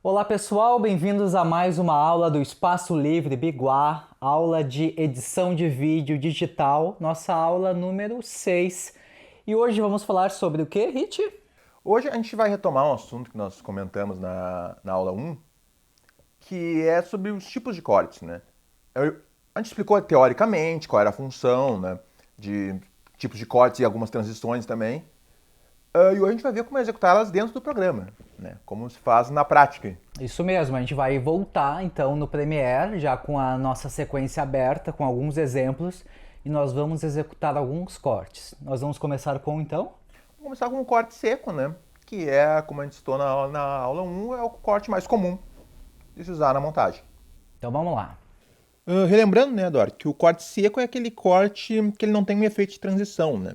Olá pessoal, bem-vindos a mais uma aula do Espaço Livre Biguá, aula de edição de vídeo digital, nossa aula número 6. E hoje vamos falar sobre o que, Rit? Hoje a gente vai retomar um assunto que nós comentamos na aula 1, que é sobre os tipos de cortes, né? A gente explicou teoricamente qual era a função, né, de tipos de cortes e algumas transições também. E hoje a gente vai ver como executá-las dentro do programa, né? Como se faz na prática. Isso mesmo, a gente vai voltar então no Premiere, já com a nossa sequência aberta, com alguns exemplos, e nós vamos executar alguns cortes. Nós vamos começar com então? Vamos começar com um corte seco, né? Que é, como a gente citou na aula 1, é o corte mais comum de se usar na montagem. Então vamos lá. Relembrando, né, Eduardo, que o corte seco é aquele corte que ele não tem um efeito de transição, né?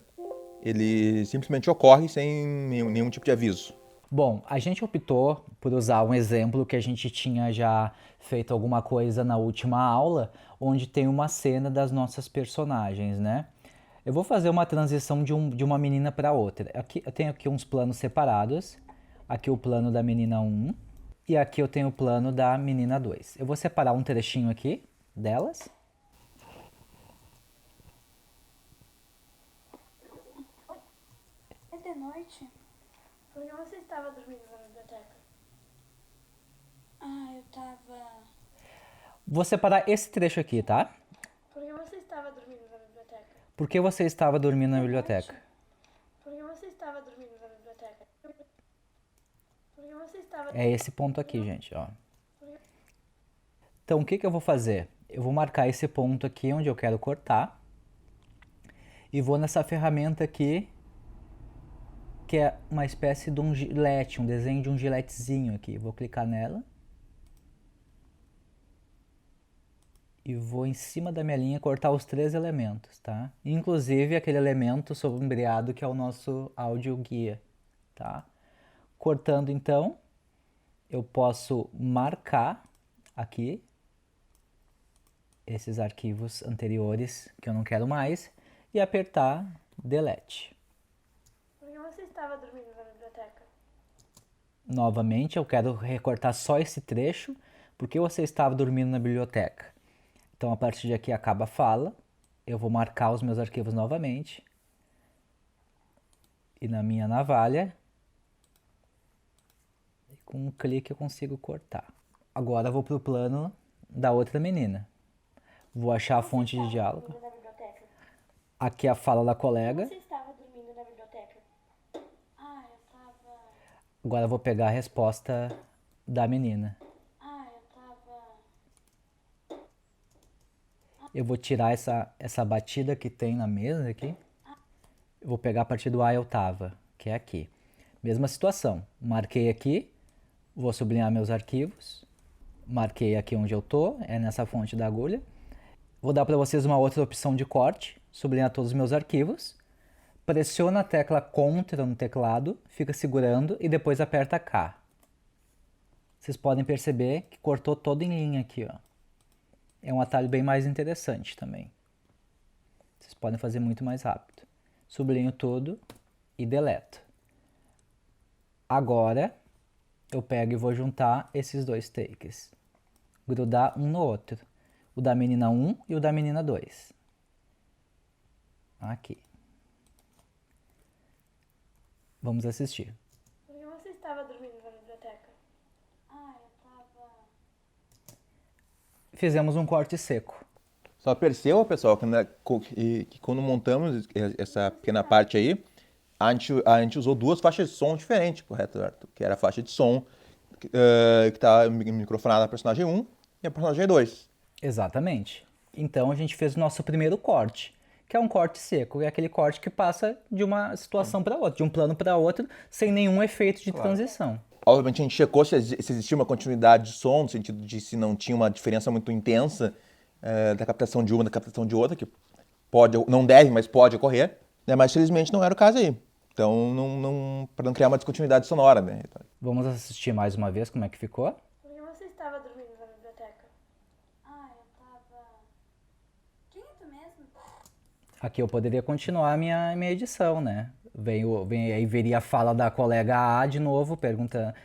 Ele simplesmente ocorre sem nenhum tipo de aviso. Bom, a gente optou por usar um exemplo que a gente tinha já feito alguma coisa na última aula, onde tem uma cena das nossas personagens, né? Eu vou fazer uma transição de uma menina para outra. Aqui, eu tenho aqui uns planos separados. Aqui o plano da menina 1 e aqui eu tenho o plano da menina 2. Eu vou separar um trechinho aqui delas. É de noite? Por que você estava dormindo na biblioteca? Eu tava. Vou separar esse trecho aqui, tá? Por que você estava dormindo na biblioteca? Por que você estava dormindo na De biblioteca? noite? Por que você estava dormindo na biblioteca? Por que você estava. É esse ponto aqui, gente, ó. Então, o que eu vou fazer? Eu vou marcar esse ponto aqui onde eu quero cortar e vou nessa ferramenta aqui, que é uma espécie de um gilete, um desenho de um giletezinho aqui. Vou clicar nela e vou em cima da minha linha cortar os 3 elementos, tá? Inclusive aquele elemento sombreado que é o nosso áudio guia, tá? Cortando então, eu posso marcar aqui esses arquivos anteriores que eu não quero mais e apertar Delete. Por que você estava dormindo na biblioteca? Novamente, eu quero recortar só esse trecho, porque você estava dormindo na biblioteca. Então, a partir de aqui acaba a fala, eu vou marcar os meus arquivos novamente e na minha navalha, com um clique eu consigo cortar. Agora eu vou para o plano da outra menina. Vou achar a fonte de diálogo. Dormindo na biblioteca. Aqui a fala da colega. Você estava dormindo na biblioteca? Eu tava. Agora eu vou pegar a resposta da menina. Eu tava. Eu vou tirar essa batida que tem na mesa aqui. Eu vou pegar a partir do eu tava, que é aqui. Mesma situação. Marquei aqui, vou sublinhar meus arquivos. Marquei aqui onde eu tô, é nessa fonte da agulha. Vou dar para vocês uma outra opção de corte, sublinhar todos os meus arquivos. Pressiona a tecla Ctrl no teclado, fica segurando e depois aperta K. Vocês podem perceber que cortou todo em linha aqui, ó. É um atalho bem mais interessante também. Vocês podem fazer muito mais rápido. Sublinho tudo e deleto. Agora, eu pego e vou juntar esses dois takes. Grudar um no outro. O da menina 1 e o da menina 2. Aqui. Vamos assistir. Por que você estava dormindo na biblioteca? Eu tava. Fizemos um corte seco. Só perceba, pessoal, que quando montamos essa pequena parte aí, a gente usou duas faixas de som diferentes, correto, Eduardo? Que era a faixa de som que está microfonada na personagem 1 e a personagem 2. Exatamente. Então a gente fez o nosso primeiro corte, que é um corte seco, é aquele corte que passa de uma situação para outra, de um plano para outro, sem nenhum efeito de transição. Obviamente a gente checou se existia uma continuidade de som, no sentido de se não tinha uma diferença muito intensa da captação de uma da captação de outra, que pode, não deve, mas pode ocorrer, né? Mas felizmente não era o caso aí. Então, para não criar uma descontinuidade sonora, né? Vamos assistir mais uma vez como é que ficou? Por que você estava dormindo na biblioteca? Eu tava. Quem é tu mesmo? Aqui eu poderia continuar a minha edição, né? Aí veria a fala da colega A de novo,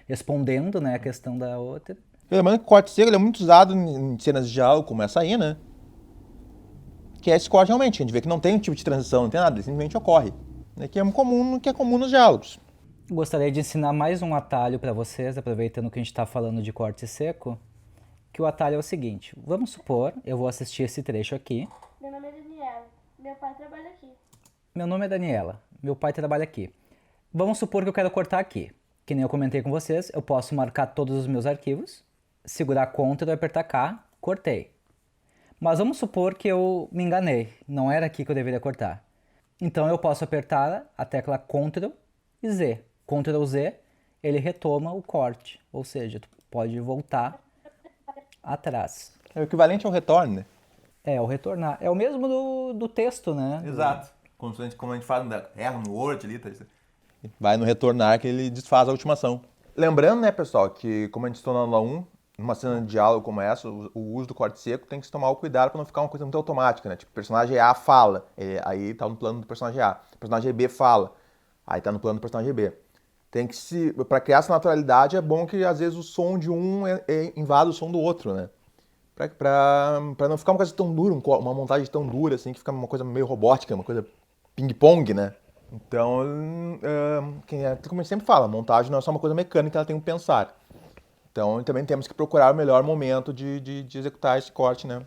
respondendo, né, a questão da outra. Lembrando que o corte seco ele é muito usado em cenas de diálogo como essa aí, né? Que é esse corte realmente, a gente vê que não tem um tipo de transição, não tem nada, ele simplesmente ocorre. Né? Que é comum nos diálogos. Gostaria de ensinar mais um atalho para vocês, aproveitando que a gente está falando de corte seco, que o atalho é o seguinte. Vamos supor, eu vou assistir esse trecho aqui. Meu nome é Daniela. Meu pai trabalha aqui. Meu nome é Daniela. Meu pai trabalha aqui. Vamos supor que eu quero cortar aqui. Que nem eu comentei com vocês, eu posso marcar todos os meus arquivos, segurar Ctrl e apertar K, cortei. Mas vamos supor que eu me enganei, não era aqui que eu deveria cortar. Então eu posso apertar a tecla Ctrl e Z. Ctrl Z, ele retoma o corte, ou seja, tu pode voltar atrás. É o equivalente ao retorno, né? É, o retornar. É o mesmo do texto, né? Exato. Como a gente faz erra no Word ali, tá? Vai no retornar que ele desfaz a ultimação. Lembrando, né, pessoal, que como a gente estou na aula 1, numa cena de diálogo como essa, o uso do corte seco tem que se tomar o cuidado para não ficar uma coisa muito automática, né? Tipo, o personagem A fala, aí tá no plano do personagem A. O personagem B fala, aí tá no plano do personagem B. Tem que para criar essa naturalidade, é bom que às vezes o som de um invada o som do outro, né? Pra não ficar uma coisa tão dura, uma montagem tão dura, assim, que fica uma coisa meio robótica, uma coisa ping-pong, né? Então, como a gente sempre fala, a montagem não é só uma coisa mecânica, ela tem um pensar. Então, também temos que procurar o melhor momento de executar esse corte, né?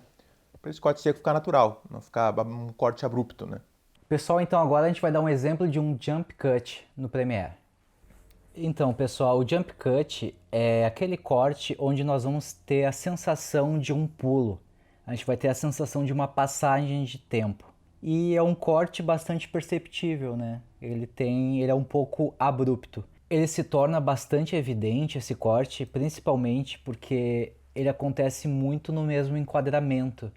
Para esse corte seco ficar natural, não ficar um corte abrupto, né? Pessoal, então agora a gente vai dar um exemplo de um jump cut no Premiere. Então, pessoal, o jump cut é aquele corte onde nós vamos ter a sensação de um pulo. A gente vai ter a sensação de uma passagem de tempo. E é um corte bastante perceptível, né? Ele é um pouco abrupto. Ele se torna bastante evidente, esse corte, principalmente porque ele acontece muito no mesmo enquadramento.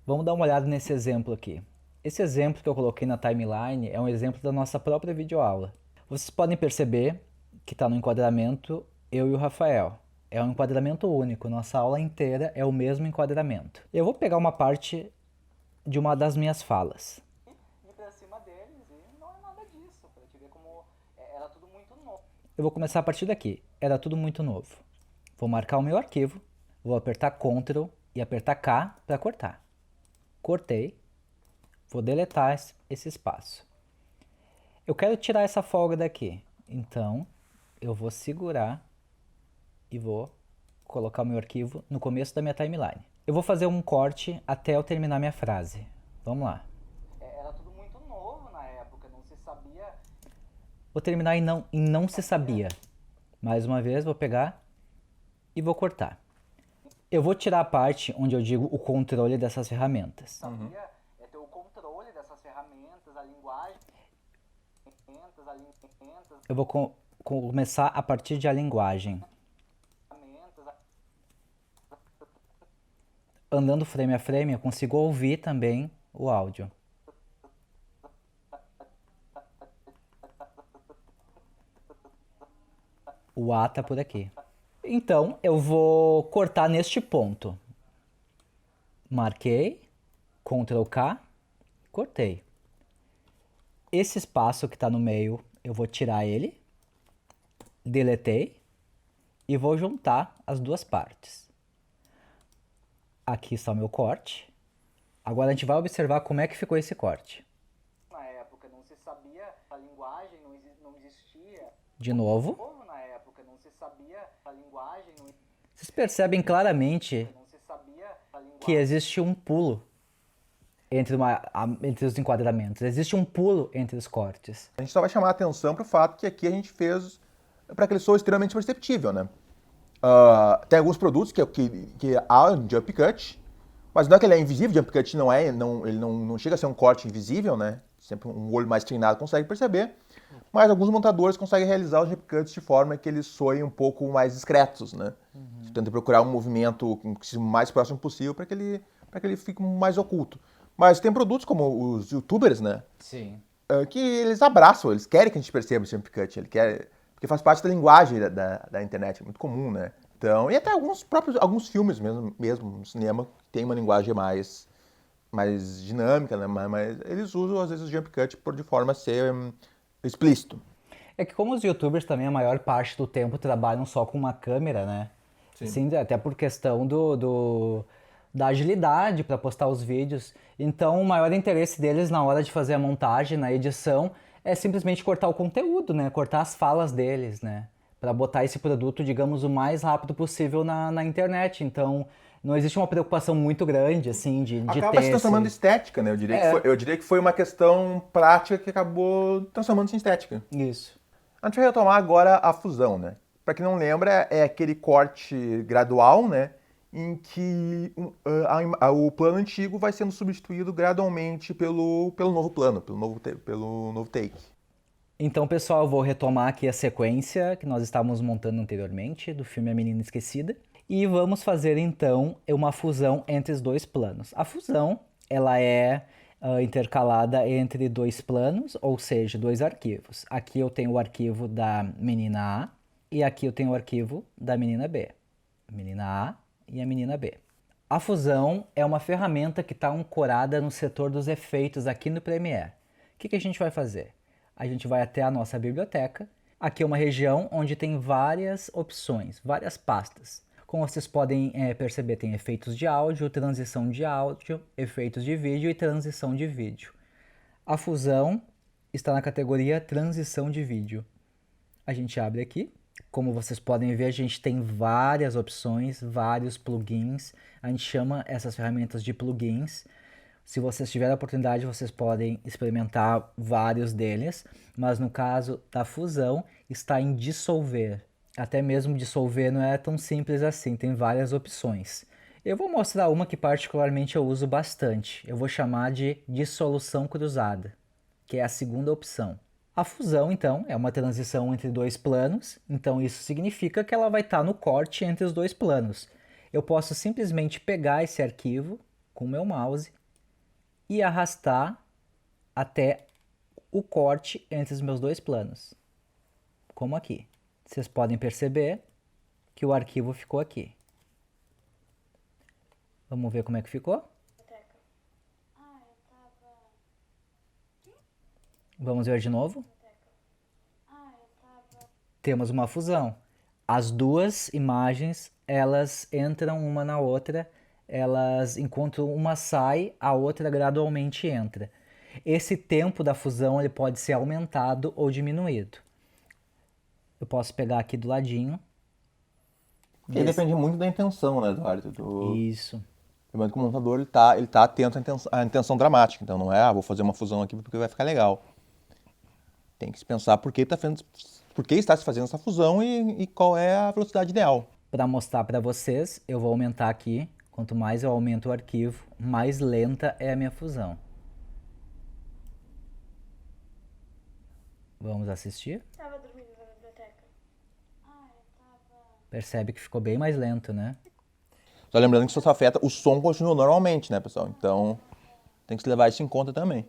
Vamos dar uma olhada nesse exemplo aqui. Esse exemplo que eu coloquei na timeline é um exemplo da nossa própria videoaula. Vocês podem perceber que está no enquadramento eu e o Rafael. É um enquadramento único, nossa aula inteira é o mesmo enquadramento. Eu vou pegar uma parte de uma das minhas falas. Ir pra cima deles e não é nada disso, pra te ver como era tudo muito novo. Eu vou começar a partir daqui. Era tudo muito novo. Vou marcar o meu arquivo, vou apertar Ctrl e apertar K para cortar. Cortei. Vou deletar esse espaço. Eu quero tirar essa folga daqui. Então, eu vou segurar e vou colocar o meu arquivo no começo da minha timeline. Eu vou fazer um corte até eu terminar minha frase. Vamos lá. Era tudo muito novo na época, não se sabia. Vou terminar em não se sabia. Mais uma vez, vou pegar e vou cortar. Eu vou tirar a parte onde eu digo o controle dessas ferramentas. Sabia ter o controle dessas ferramentas, a linguagem. Eu vou começar a partir de a linguagem. Andando frame a frame, eu consigo ouvir também o áudio. O A tá por aqui. Então, eu vou cortar neste ponto. Marquei, Ctrl K, cortei. Esse espaço que está no meio, eu vou tirar ele, deletei e vou juntar as duas partes. Aqui está o meu corte. Agora a gente vai observar como é que ficou esse corte. Na época não se sabia, a linguagem não existia. De novo. Como na época não se sabia, a linguagem não Vocês percebem claramente se sabia, a linguagem. que existe um pulo entre os enquadramentos. Existe um pulo entre os cortes. A gente só vai chamar a atenção para o fato que aqui a gente fez para que ele soe extremamente perceptível, né? Tem alguns produtos que há um jump cut, mas não é que ele é invisível, jump cut ele não chega a ser um corte invisível, né? Sempre um olho mais treinado consegue perceber, mas alguns montadores conseguem realizar os jump cuts de forma que eles soem um pouco mais discretos, né? Tenta procurar um movimento o mais próximo possível para que ele fique mais oculto. Mas tem produtos como os youtubers, né? Sim. Que eles abraçam, eles querem que a gente perceba esse jump cut, porque faz parte da linguagem da internet, é muito comum, né? Então, e até alguns filmes mesmo no cinema, tem uma linguagem mais dinâmica, né? Mas eles usam, às vezes, o jump cut de forma a ser explícito. É que como os YouTubers também a maior parte do tempo trabalham só com uma câmera, né? Sim, até por questão da agilidade para postar os vídeos. Então, o maior interesse deles na hora de fazer a montagem, na edição, é simplesmente cortar o conteúdo, né? Cortar as falas deles, né? Para botar esse produto, digamos, o mais rápido possível na internet. Então, não existe uma preocupação muito grande, assim, de Acaba ter se transformando em estética, né? Eu diria que foi uma questão prática que acabou transformando-se em estética. Isso. A gente vai retomar agora a fusão, né? Para quem não lembra, é aquele corte gradual, né? Em que o plano antigo vai sendo substituído gradualmente pelo novo plano, pelo novo take. Então, pessoal, eu vou retomar aqui a sequência que nós estávamos montando anteriormente do filme A Menina Esquecida. E vamos fazer, então, uma fusão entre os dois planos. A fusão, ela é intercalada entre dois planos, ou seja, dois arquivos. Aqui eu tenho o arquivo da menina A e aqui eu tenho o arquivo da menina B. A menina A e a menina B. A fusão é uma ferramenta que está ancorada no setor dos efeitos aqui no Premiere. O que a gente vai fazer? A gente vai até a nossa biblioteca. Aqui é uma região onde tem várias opções, várias pastas. Como vocês podem perceber, tem efeitos de áudio, transição de áudio, efeitos de vídeo e transição de vídeo. A fusão está na categoria transição de vídeo. A gente abre aqui. Como vocês podem ver, a gente tem várias opções, vários plugins. A gente chama essas ferramentas de plugins. Se vocês tiverem a oportunidade, vocês podem experimentar vários deles. Mas no caso da fusão, está em dissolver. Até mesmo dissolver não é tão simples assim, tem várias opções. Eu vou mostrar uma que particularmente eu uso bastante. Eu vou chamar de dissolução cruzada, que é a segunda opção. A fusão, então, é uma transição entre dois planos, então isso significa que ela vai estar no corte entre os dois planos. Eu posso simplesmente pegar esse arquivo com o meu mouse e arrastar até o corte entre os meus dois planos, como aqui. Vocês podem perceber que o arquivo ficou aqui. Vamos ver como é que ficou? Vamos ver de novo? Temos uma fusão. As duas imagens, elas entram uma na outra, enquanto uma sai, a outra gradualmente entra. Esse tempo da fusão ele pode ser aumentado ou diminuído. Eu posso pegar aqui do ladinho. Porque depende muito da intenção, né, Eduardo? Isso. Lembrando que o montador ele tá atento à intenção dramática. Então não é, vou fazer uma fusão aqui porque vai ficar legal. Tem que se pensar por que está se fazendo essa fusão e qual é a velocidade ideal. Para mostrar para vocês, eu vou aumentar aqui. Quanto mais eu aumento o arquivo, mais lenta é a minha fusão. Vamos assistir? Estava dormindo na biblioteca. Percebe que ficou bem mais lento, né? Só lembrando que isso só afeta, o som continua normalmente, né, pessoal? Então tem que se levar isso em conta também.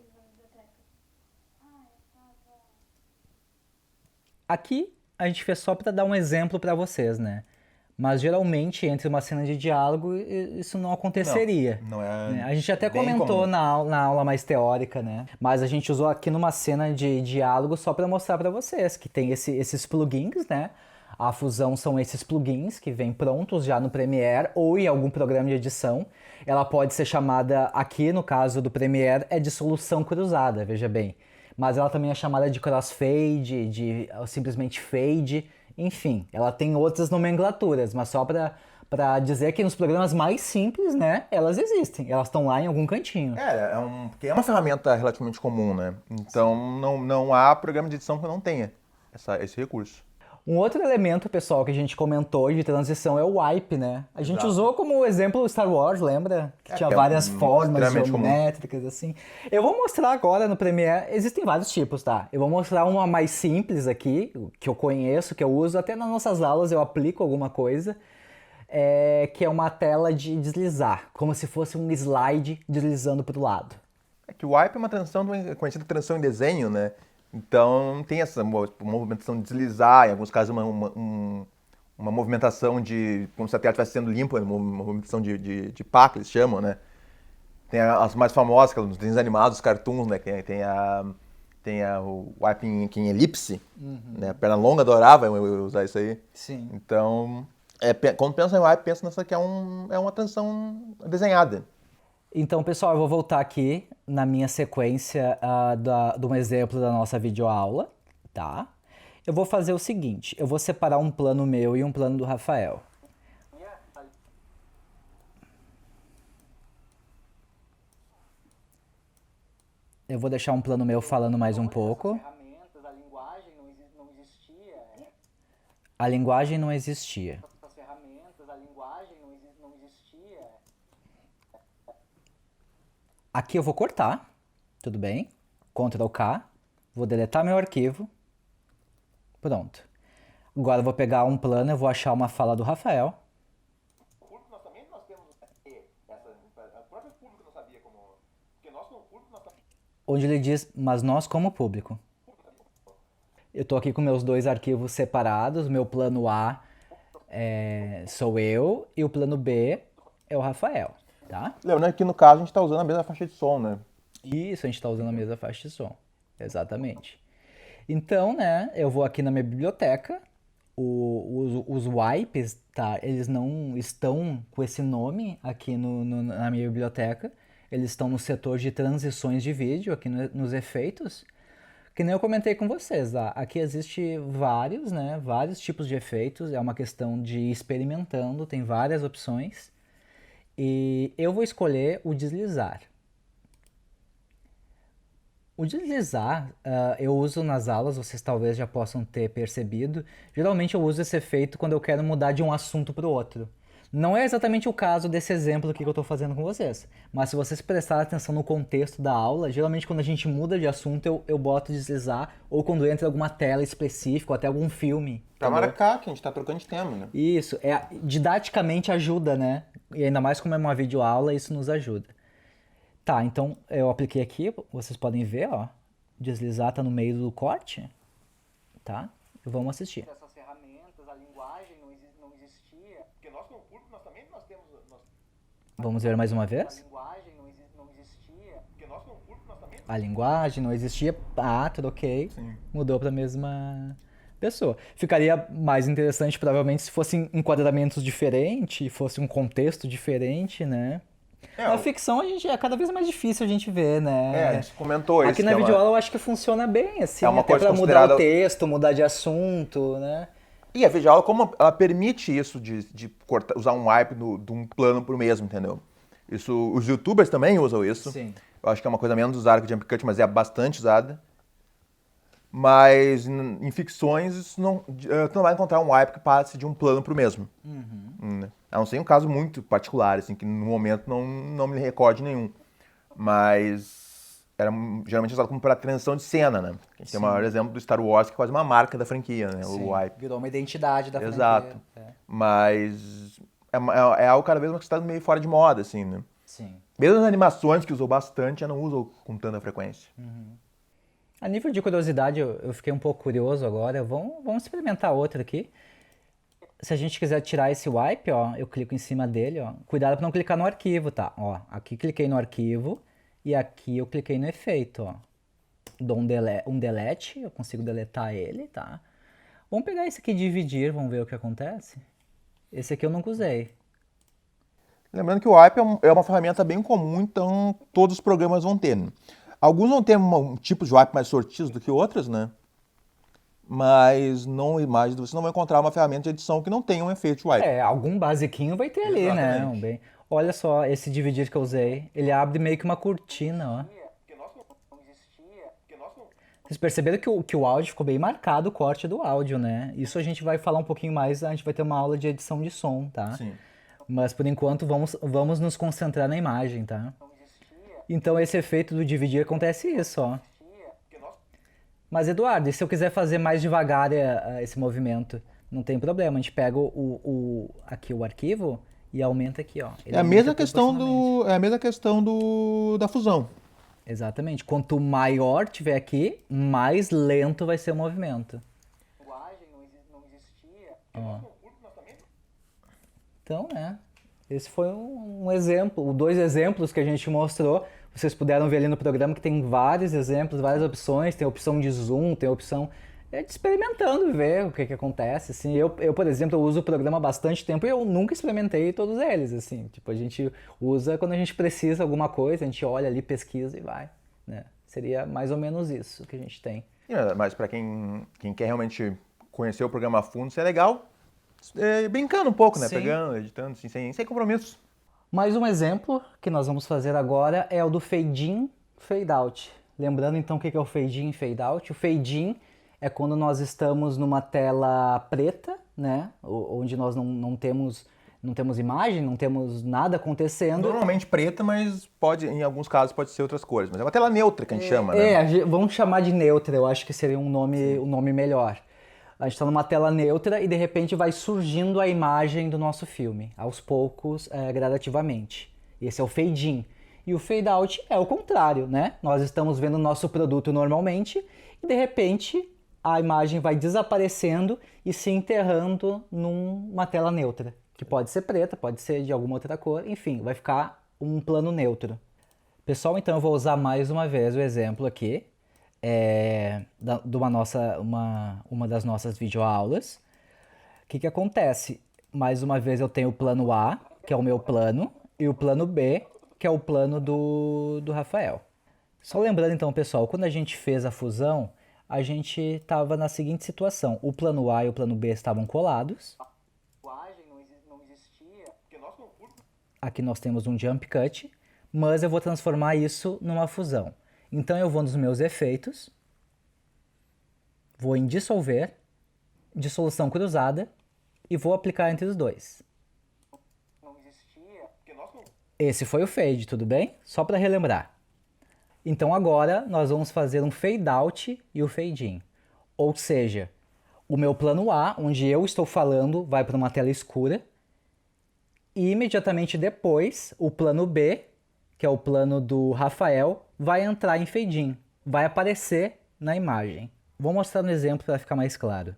Aqui a gente fez só para dar um exemplo para vocês, né? Mas geralmente entre uma cena de diálogo isso não aconteceria. Não é. Né? A gente até bem comentou comum. na aula mais teórica, né? Mas a gente usou aqui numa cena de diálogo só para mostrar para vocês que tem esses plugins, né? A fusão são esses plugins que vêm prontos já no Premiere ou em algum programa de edição. Ela pode ser chamada, aqui no caso do Premiere, é de solução cruzada, veja bem. Mas ela também é chamada de crossfade, de simplesmente fade, enfim. Ela tem outras nomenclaturas, mas só para dizer que nos programas mais simples, né, elas existem. Elas estão lá em algum cantinho. Porque é uma ferramenta relativamente comum, né? Então não há programa de edição que não tenha esse recurso. Um outro elemento, pessoal, que a gente comentou de transição é o wipe, né? A gente Exato. usou como exemplo o Star Wars, lembra? Que tinha várias formas extremamente comum. geométricas, assim. Eu vou mostrar agora no Premiere, existem vários tipos, tá? Eu vou mostrar uma mais simples aqui, que eu conheço, que eu uso, até nas nossas aulas eu aplico alguma coisa, que é uma tela de deslizar, como se fosse um slide deslizando para o lado. É que o wipe é uma transição, conhecida transição em desenho, né? Então tem essa movimentação de deslizar, em alguns casos uma movimentação de, como se a tela estivesse sendo limpa, uma movimentação de pá, que eles chamam, né? Tem as mais famosas, nos desenhos animados, os cartoons, né? Tem tem o wipe aqui em elipse, né? A perna longa adorava eu usar isso aí. Sim. Então, quando pensa em wipe, pensa nessa que é uma transição desenhada. Então, pessoal, eu vou voltar aqui na minha sequência de um exemplo da nossa videoaula, tá? Eu vou fazer o seguinte, eu vou separar um plano meu e um plano do Rafael. Eu vou deixar um plano meu falando mais um pouco. Ferramentas, a linguagem não existia. A linguagem não existia. As ferramentas, a linguagem não existia. Aqui eu vou cortar, tudo bem? Ctrl K, vou deletar meu arquivo. Pronto. Agora eu vou pegar um plano, eu vou achar uma fala do Rafael. O público nós também temos o próprio público não sabia como, porque nós como público nós Onde ele diz, mas nós como público. Eu tô aqui com meus dois arquivos separados, meu plano A sou eu e o plano B é o Rafael, tá? Lembrando que no caso a gente está usando a mesma faixa de som, né? Isso, a gente está usando a mesma faixa de som, exatamente. Então, né, eu vou aqui na minha biblioteca, os wipes, tá, eles não estão com esse nome aqui na minha biblioteca, eles estão no setor de transições de vídeo, aqui nos efeitos, que nem eu comentei com vocês, tá? Aqui existe vários, né, vários tipos de efeitos, é uma questão de ir experimentando, tem várias opções, e eu vou escolher o deslizar. O deslizar, eu uso nas aulas, vocês talvez já possam ter percebido. Geralmente eu uso esse efeito quando eu quero mudar de um assunto para o outro. Não é exatamente o caso desse exemplo aqui que eu estou fazendo com vocês. Mas se vocês prestarem atenção no contexto da aula, geralmente quando a gente muda de assunto eu boto deslizar, ou quando entra alguma tela específica, ou até algum filme. Pra entendeu? marcar, que a gente tá trocando de tema, né? Isso, didaticamente ajuda, né? E ainda mais como é uma videoaula, isso nos ajuda. Tá, então eu apliquei aqui, vocês podem ver, ó. Deslizar tá no meio do corte, tá? Vamos assistir. Essas ferramentas, a linguagem não existia. Porque nós como público nós também temos... Vamos ver mais uma A vez? linguagem não existia. Porque nós como público nós também... A linguagem não existia, troquei, Sim. mudou pra mesma pessoa. Ficaria mais interessante, provavelmente, se fossem enquadramentos diferentes, fosse um contexto diferente, né? Na ficção é cada vez mais difícil a gente ver, né? a gente comentou isso. Aqui na videoaula eu acho que funciona bem, assim, É uma até coisa pra mudar considerada- o texto, mudar de assunto, né? E a videoaula, como ela permite isso de usar um wipe de um plano pro mesmo, entendeu? Isso, os youtubers também usam isso. Sim. Eu acho que é uma coisa menos usada que o Jump Cut, mas é bastante usada. Mas em ficções, tu não vai encontrar um wipe que passe de um plano pro mesmo. Né? A não ser um caso muito particular, assim, que no momento não me recorde nenhum. Mas era geralmente usado como para transição de cena, né? A gente tem o maior exemplo do Star Wars, que é quase uma marca da franquia, né? Sim, O wipe. virou uma identidade da franquia. Exato. Mas é algo cada vez mais que está meio fora de moda, assim, né? Sim. Mesmo as animações que usou bastante, já não usam com tanta frequência. A nível de curiosidade, eu fiquei um pouco curioso agora. Vamos experimentar outro aqui. Se a gente quiser tirar esse wipe, ó, eu clico em cima dele, ó. Cuidado para não clicar no arquivo, tá? Ó, aqui cliquei no arquivo e aqui eu cliquei no efeito, ó. Dou um delete, eu consigo deletar ele, tá? Vamos pegar esse aqui e dividir, vamos ver o que acontece. Esse aqui eu nunca usei. Lembrando que o wipe é uma ferramenta bem comum, então todos os programas vão ter. Né? Alguns vão ter um tipo de wipe mais sortido do que outros, né? Mas você não vai encontrar uma ferramenta de edição que não tenha um efeito wipe. Algum basiquinho vai ter ali, né? Exatamente. Olha só, esse dividir que eu usei, ele abre meio que uma cortina, ó. Não existia. Vocês perceberam que o áudio ficou bem marcado, o corte do áudio, né? Isso a gente vai falar um pouquinho mais, a gente vai ter uma aula de edição de som, tá? Sim. Mas por enquanto vamos nos concentrar na imagem, tá? Não existia. Então esse efeito do dividir acontece isso, ó. Mas Eduardo, e se eu quiser fazer mais devagar esse movimento? Não tem problema, a gente pega aqui o arquivo e aumenta aqui, ó. Ele É a mesma aumenta questão proporcionalmente. da fusão. Exatamente. Quanto maior tiver aqui, mais lento vai ser o movimento. Linguagem não existia. Então, né? Esse foi um exemplo, dois exemplos que a gente mostrou. Vocês puderam ver ali no programa que tem vários exemplos, várias opções, tem a opção de zoom, tem a opção de experimentando, ver o que acontece, assim. Eu, por exemplo, eu uso o programa há bastante tempo e eu nunca experimentei todos eles, assim. Tipo, a gente usa quando a gente precisa alguma coisa, a gente olha ali, pesquisa e vai, né? Seria mais ou menos isso que a gente tem. Mas para quem quer realmente conhecer o programa a fundo, isso é legal. Brincando um pouco, né? Sim. Pegando, editando, assim, sem compromissos. Mais um exemplo que nós vamos fazer agora é o do Fade In, Fade Out. Lembrando então o que é o Fade In e Fade Out. O Fade In é quando nós estamos numa tela preta, né? Onde nós não temos imagem, não temos nada acontecendo. Normalmente preta, mas em alguns casos pode ser outras cores. Mas é uma tela neutra que a gente chama, né? Vamos chamar de neutra, eu acho que seria um nome melhor. A gente está numa tela neutra e de repente vai surgindo a imagem do nosso filme, aos poucos, gradativamente. Esse é o fade in. E o fade out é o contrário, né? Nós estamos vendo o nosso produto normalmente e de repente a imagem vai desaparecendo e se enterrando numa tela neutra, que pode ser preta, pode ser de alguma outra cor, enfim, vai ficar um plano neutro. Pessoal, então eu vou usar mais uma vez o exemplo aqui. De uma das nossas videoaulas. O que acontece? Mais uma vez eu tenho o plano A, que é o meu plano, e o plano B, que é o plano do Rafael. Só lembrando então, pessoal, quando a gente fez a fusão, a gente estava na seguinte situação. O plano A e o plano B estavam colados. Não existia. Aqui nós temos um jump cut, mas eu vou transformar isso numa fusão. Então eu vou nos meus efeitos, vou em dissolver, dissolução cruzada e vou aplicar entre os dois. Não existia. Esse foi o fade, tudo bem? Só para relembrar. Então agora nós vamos fazer um fade out e o fade in. Ou seja, o meu plano A, onde eu estou falando, vai para uma tela escura e imediatamente depois o plano B, que é o plano do Rafael, vai entrar em fade in, vai aparecer na imagem. Vou mostrar no exemplo para ficar mais claro.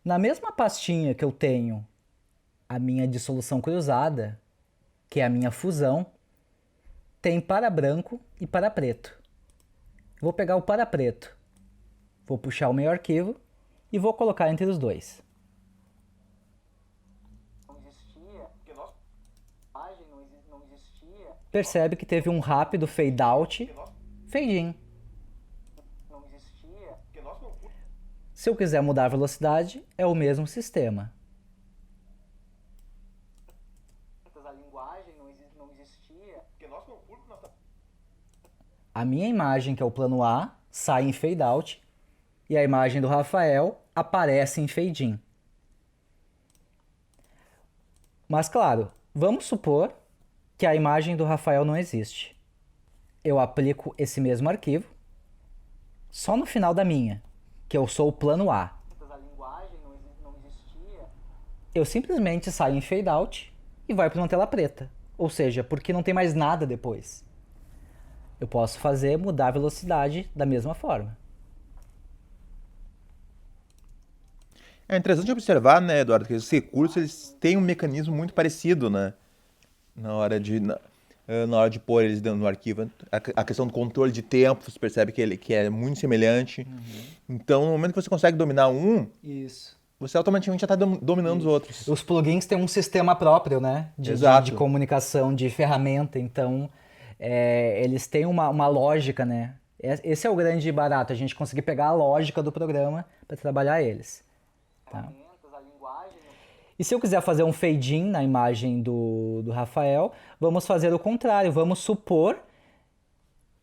Na mesma pastinha que eu tenho a minha dissolução cruzada, que é a minha fusão, tem para branco e para preto. Vou pegar o para preto, vou puxar o meu arquivo e vou colocar entre os dois. Percebe que teve um rápido fade out, fade in. Não existia. Se eu quiser mudar a velocidade, é o mesmo sistema. A linguagem não existia. A minha imagem, que é o plano A, sai em fade out e a imagem do Rafael aparece em fade in. Mas claro, vamos supor que a imagem do Rafael não existe. Eu aplico esse mesmo arquivo só no final da minha, que eu sou o plano A. A linguagem não existia. Eu simplesmente saio em fade out e vai para uma tela preta. Ou seja, porque não tem mais nada depois. Eu posso mudar a velocidade da mesma forma. É interessante observar, né, Eduardo, que esses recursos eles têm um mecanismo muito parecido, né? Na hora de pôr eles dentro do arquivo. A questão do controle de tempo, você percebe que é muito semelhante. Então, no momento que você consegue dominar Isso. você automaticamente já está dominando os outros. Os plugins têm um sistema próprio, né? De comunicação, de ferramenta. Então, eles têm uma lógica, né? Esse é o grande barato, a gente conseguir pegar a lógica do programa para trabalhar eles. Tá? A linguagem. E se eu quiser fazer um fade in na imagem do Rafael, vamos fazer o contrário. Vamos supor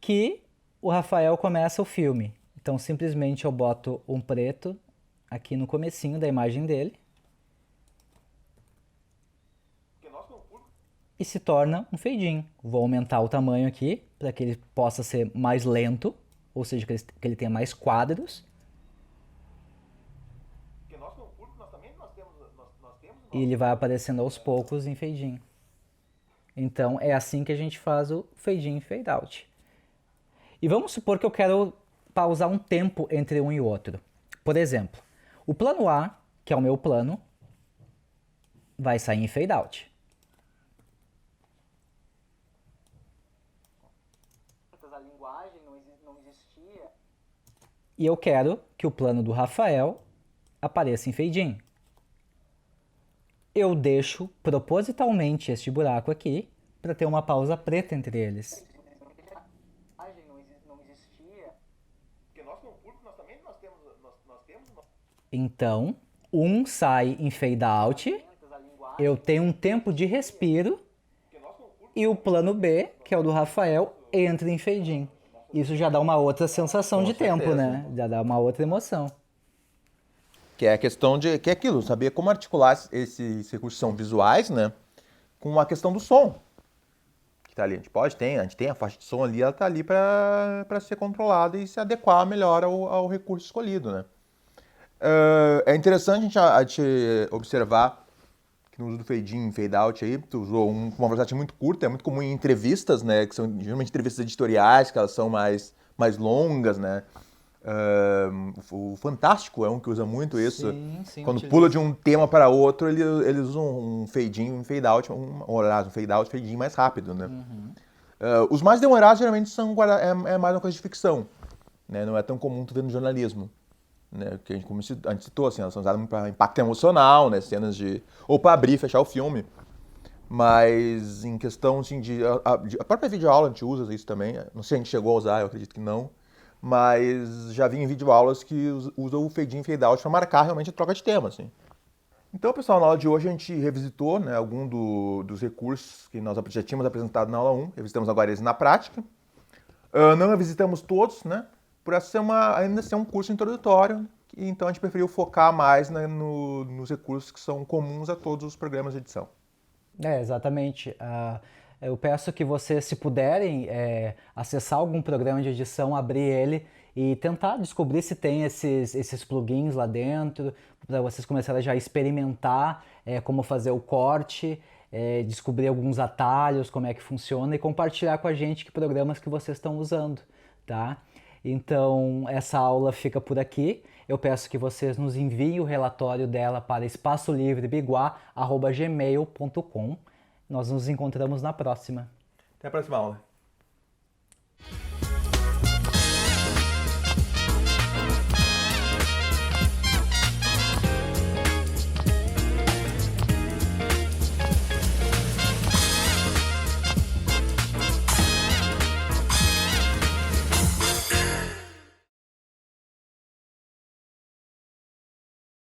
que o Rafael começa o filme. Então, simplesmente eu boto um preto aqui no comecinho da imagem dele. E se torna um fade in. Vou aumentar o tamanho aqui para que ele possa ser mais lento, ou seja, que ele tenha mais quadros. E ele vai aparecendo aos poucos em fade in. Então é assim que a gente faz o fade in e fade out. E vamos supor que eu quero pausar um tempo entre um e outro. Por exemplo, o plano A, que é o meu plano, vai sair em fade out. E eu quero que o plano do Rafael apareça em fade in. Eu deixo propositalmente este buraco aqui para ter uma pausa preta entre eles. Não existia. Porque nós no público nós também temos. Então, um sai em fade out, eu tenho um tempo de respiro e o plano B, que é o do Rafael, entra em fade in. Isso já dá uma outra sensação Com de tempo, certeza. né? Já dá uma outra emoção. Que é a questão de. Que é aquilo, saber como articular esses recursos que são visuais, né? Com a questão do som. Que tá ali. A gente tem a faixa de som ali, ela tá ali para ser controlada e se adequar melhor ao recurso escolhido, né? É interessante a gente observar que no uso do fade in e fade out aí, tu usou uma velocidade muito curta, é muito comum em entrevistas, né? Que são geralmente entrevistas editoriais, que elas são mais longas, né? O Fantástico é um que usa muito isso. Sim, Quando utiliza. pula de um tema para outro, eles usam um fade in, um fade out, um fade out, fade in mais rápido, né? Os mais demorados geralmente é mais uma coisa de ficção, né? Não é tão comum tu ver no jornalismo, né? Que como a gente citou, assim, elas são usadas para impacto emocional, né? Cenas ou para abrir e fechar o filme. Mas em questão assim, a própria videoaula a gente usa isso também. Não sei se a gente chegou a usar, eu acredito que não. Mas já vi em videoaulas que usam o fade in e fade out para marcar realmente a troca de tema, assim. Então, pessoal, na aula de hoje a gente revisitou, né, algum dos recursos que nós já tínhamos apresentado na aula 1. Revisitamos agora eles na prática. Não revisitamos todos, né? Por essa ainda ser um curso introdutório. Então a gente preferiu focar mais, né, nos recursos que são comuns a todos os programas de edição. Exatamente. Eu peço que vocês, se puderem, acessar algum programa de edição, abrir ele e tentar descobrir se tem esses plugins lá dentro, para vocês começarem já a experimentar como fazer o corte, descobrir alguns atalhos, como é que funciona e compartilhar com a gente que programas que vocês estão usando, tá? Então, essa aula fica por aqui. Eu peço que vocês nos enviem o relatório dela para espaçolivrebiguá@gmail.com. Nós nos encontramos na próxima. Até a próxima aula.